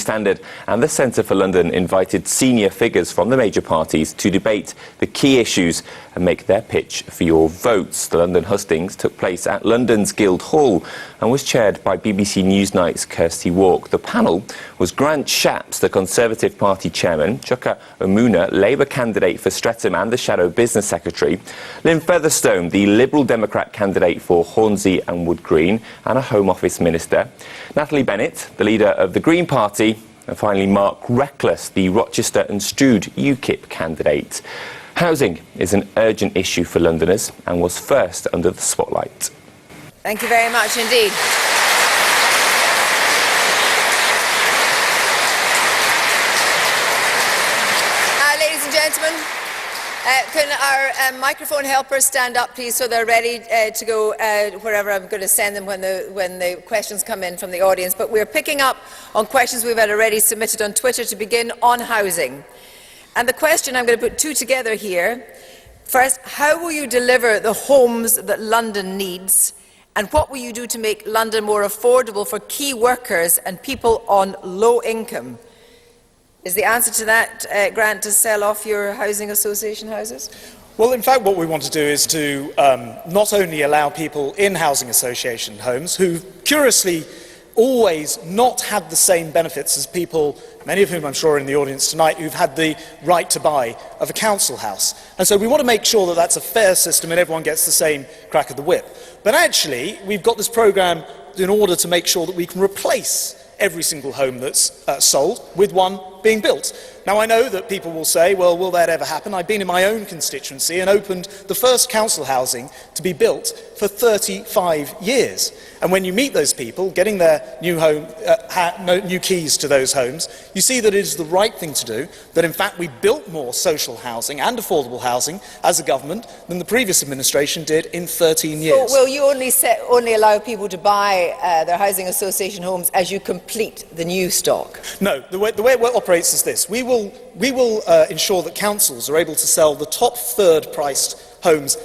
Standard and the Centre for London invited senior figures from the major parties to debate the key issues and make their pitch for your votes. The London Hustings took place at London's Guildhall and was chaired by BBC Newsnight's Kirsty Walk. The panel was Grant Shapps, the Conservative Party chairman, Chuka, Umunna, Labour candidate for Streatham and the Shadow Business Secretary, Lynne Featherstone, the Liberal Democrat candidate for Hornsey and Wood Green, and a Home Office minister, Natalie Bennett, the leader of the Green Party, and finally Mark Reckless, the Rochester and Stroud UKIP candidate. Housing is an urgent issue for Londoners and was first under the spotlight. Thank you very much indeed. Ladies and gentlemen, can our microphone helpers stand up, please, so they're ready to go wherever I'm going to send them when the questions come in from the audience. But we're picking up on questions we've had already submitted on Twitter to begin on housing. And the question, I'm going to put two together here. First, how will you deliver the homes that London needs? And what will you do to make London more affordable for key workers and people on low income? Is the answer to that, Grant, to sell off your housing association houses? Well, in fact, what we want to do is to not only allow people in housing association homes who've curiously always not had the same benefits as people, many of whom I'm sure are in the audience tonight, who've had the right to buy of a council house. And so we want to make sure that that's a fair system and everyone gets the same crack of the whip. But actually, we've got this programme in order to make sure that we can replace every single home that's sold with one being built. Now, I know that people will say, well, will that ever happen? I've been in my own constituency and opened the first council housing to be built for 35 years. And when you meet those people, getting their new home, new keys to those homes, you see that it is the right thing to do, that in fact we built more social housing and affordable housing as a government than the previous administration did in 13 years. So will you only allow people to buy their housing association homes as you complete the new stock? No, the way it operates is this. We will ensure that councils are able to sell the top third priced homes.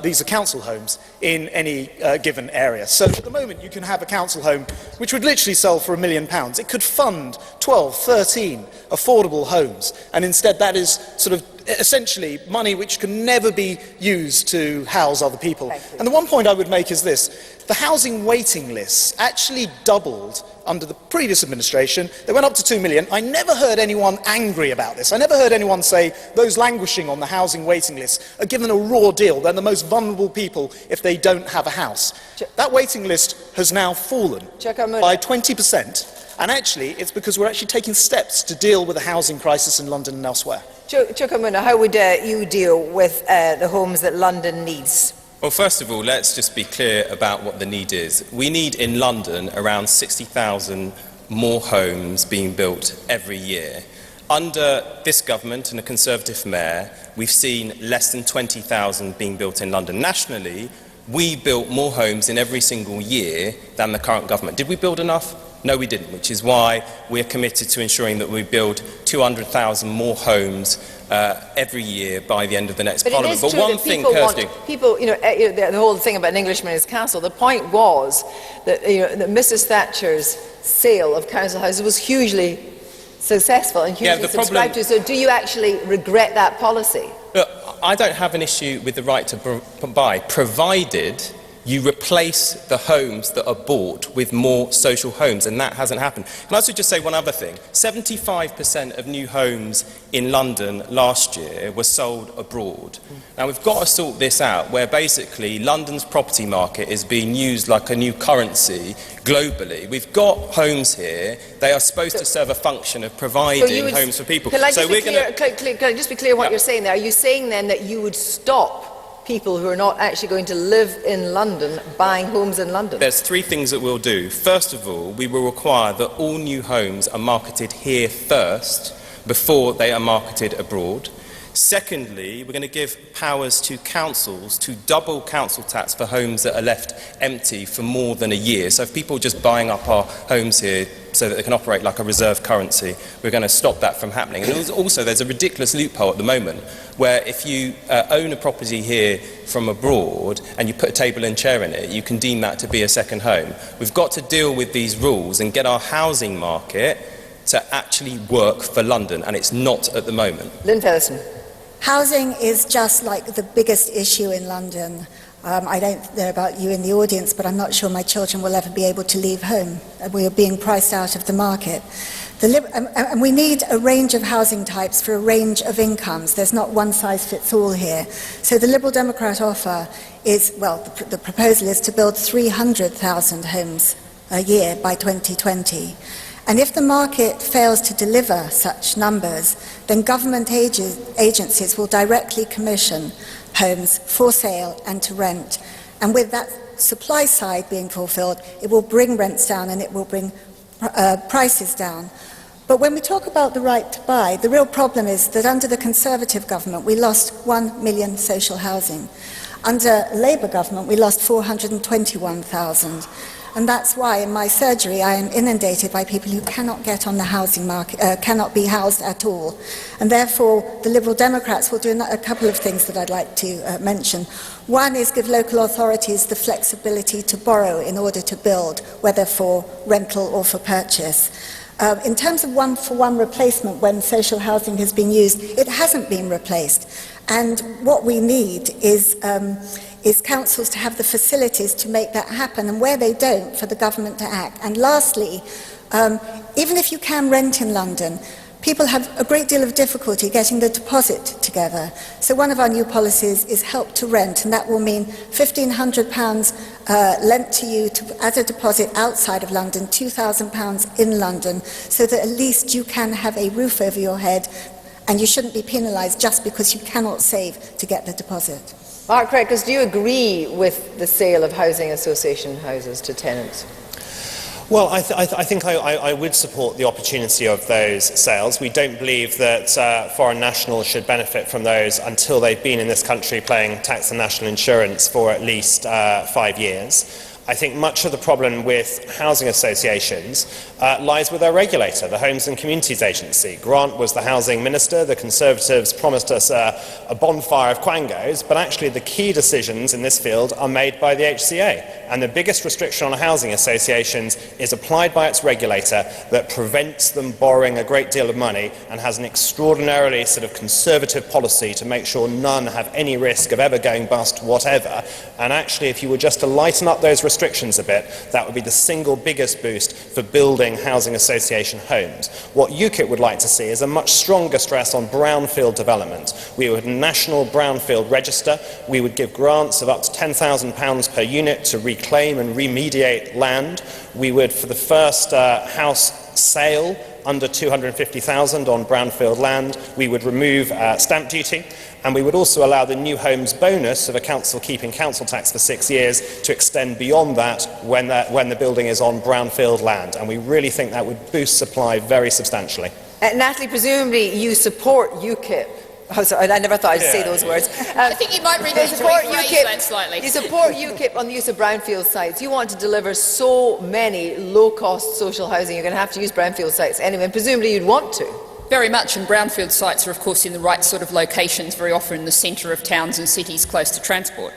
These are council homes in any given area. So at the moment you can have a council home which would literally sell for £1 million. It could fund 12, 13 affordable homes, and instead that is sort of essentially money which can never be used to house other people. And the one point I would make is this. The housing waiting lists actually doubled under the previous administration. They went up to 2 million. I never heard anyone angry about this. I never heard anyone say those languishing on the housing waiting list are given a raw deal. They're the most vulnerable people if they don't have a house. That waiting list has now fallen by 20%. And actually, it's because we're actually taking steps to deal with the housing crisis in London and elsewhere. Umunna, how would you deal with the homes that London needs? Well, first of all, let's just be clear about what the need is. We need in London around 60,000 more homes being built every year. Under this government and a Conservative mayor, we've seen less than 20,000 being built in London. Nationally, we built more homes in every single year than the current government. Did we build enough? No, we didn't, which is why we're committed to ensuring that we build 200,000 more homes every year by the end of the next Parliament. But one thing, Kirsty, the whole thing about an Englishman in his castle, the point was that, that Mrs. Thatcher's sale of council houses was hugely successful and hugely subscribed to. So do you actually regret that policy? Look, I don't have an issue with the right to buy, provided you replace the homes that are bought with more social homes, and that hasn't happened. Can I also just say one other thing? 75% of new homes in London last year were sold abroad. Now, we've got to sort this out, where basically London's property market is being used like a new currency globally. We've got homes here. They are supposed to serve a function of providing homes for people. Can I just be clear what you're saying there? Are you saying then that you would stop people who are not actually going to live in London buying homes in London? There's three things that we'll do. First of all, we will require that all new homes are marketed here first before they are marketed abroad. Secondly, we're going to give powers to councils to double council tax for homes that are left empty for more than a year. So if people are just buying up our homes here so that they can operate like a reserve currency, we're going to stop that from happening. And also there's a ridiculous loophole at the moment where if you own a property here from abroad and you put a table and chair in it, you can deem that to be a second home. We've got to deal with these rules and get our housing market to actually work for London, and it's not at the moment. Lynne Featherstone. Housing is just like the biggest issue in London. I don't know about you in the audience, but I'm not sure my children will ever be able to leave home. We are being priced out of the market. And we need a range of housing types for a range of incomes. There's not one size fits all here. So the Liberal Democrat offer is, well, the proposal is to build 300,000 homes a year by 2020. And if the market fails to deliver such numbers, then government agencies will directly commission homes for sale and to rent. And with that supply side being fulfilled, it will bring rents down and it will bring prices down. But when we talk about the right to buy, the real problem is that under the Conservative government, we lost 1 million social housing. Under Labour government, we lost 421,000. And that's why in my surgery I am inundated by people who cannot get on the housing market, cannot be housed at all. And therefore the Liberal Democrats will do a couple of things that I'd like to mention. One is give local authorities the flexibility to borrow in order to build, whether for rental or for purchase. In terms of one-for-one replacement when social housing has been used, it hasn't been replaced. And what we need is councils to have the facilities to make that happen, and where they don't, for the government to act. And lastly, even if you can rent in London, people have a great deal of difficulty getting the deposit together. So one of our new policies is help to rent, and that will mean £1,500 lent to you as a deposit outside of London, £2,000 in London, so that at least you can have a roof over your head, and you shouldn't be penalised just because you cannot save to get the deposit. Mark Crackers, do you agree with the sale of housing association houses to tenants? Well, I think I would support the opportunity of those sales. We don't believe that foreign nationals should benefit from those until they've been in this country paying tax and national insurance for at least 5 years. I think much of the problem with housing associations lies with our regulator, the Homes and Communities Agency. Grant was the housing minister. The Conservatives promised us a bonfire of quangos, but actually the key decisions in this field are made by the HCA. And the biggest restriction on housing associations is applied by its regulator that prevents them borrowing a great deal of money and has an extraordinarily sort of conservative policy to make sure none have any risk of ever going bust whatever. And actually, if you were just to lighten up those restrictions a bit, that would be the single biggest boost for building housing association homes. What UKIP would like to see is a much stronger stress on brownfield development. We would national brownfield register. We would give grants of up to £10,000 per unit to reclaim and remediate land. We would, for the first house sale under £250,000 on brownfield land, we would remove stamp duty, and we would also allow the new homes bonus of a council keeping council tax for 6 years to extend beyond that when the building is on brownfield land. And we really think that would boost supply very substantially. Natalie, presumably you support UKIP. Oh, sorry, I never thought I'd say those words. I think you might read that slightly. You support UKIP on the use of brownfield sites. You want to deliver so many low-cost social housing, you're going to have to use brownfield sites anyway, and presumably you'd want to. Very much, and brownfield sites are of course in the right sort of locations, very often in the centre of towns and cities close to transport.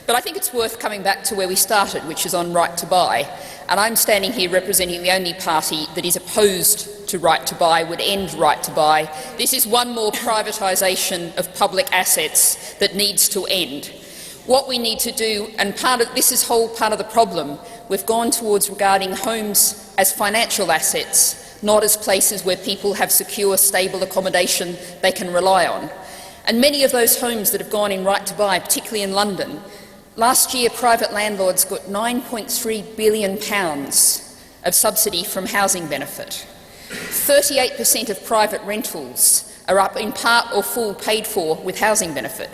But I think it's worth coming back to where we started, which is on right to buy. And I'm standing here representing the only party that is opposed to right to buy, would end right to buy. This is one more privatisation of public assets that needs to end. What we need to do, and this is whole part of the problem, we've gone towards regarding homes as financial assets, not as places where people have secure, stable accommodation they can rely on. And many of those homes that have gone in right to buy, particularly in London, last year private landlords got £9.3 billion of subsidy from housing benefit. 38% of private rentals are up in part or full paid for with housing benefit.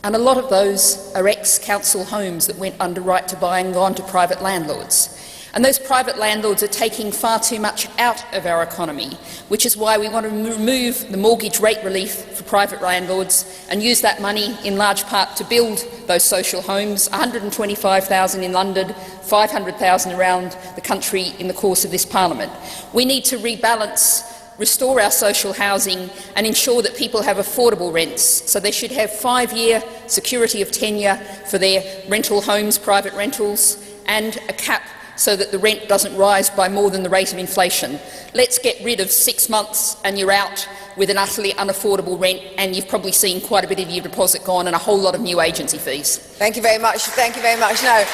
And a lot of those are ex-council homes that went under right to buy and gone to private landlords. And those private landlords are taking far too much out of our economy, which is why we want to remove the mortgage rate relief for private landlords and use that money in large part to build those social homes, 125,000 in London, 500,000 around the country in the course of this Parliament. We need to rebalance, restore our social housing and ensure that people have affordable rents. So they should have 5-year security of tenure for their rental homes, private rentals, and a cap so that the rent doesn't rise by more than the rate of inflation. Let's get rid of 6 months and you're out with an utterly unaffordable rent, and you've probably seen quite a bit of your deposit gone and a whole lot of new agency fees. Thank you very much. Thank you very much. Now,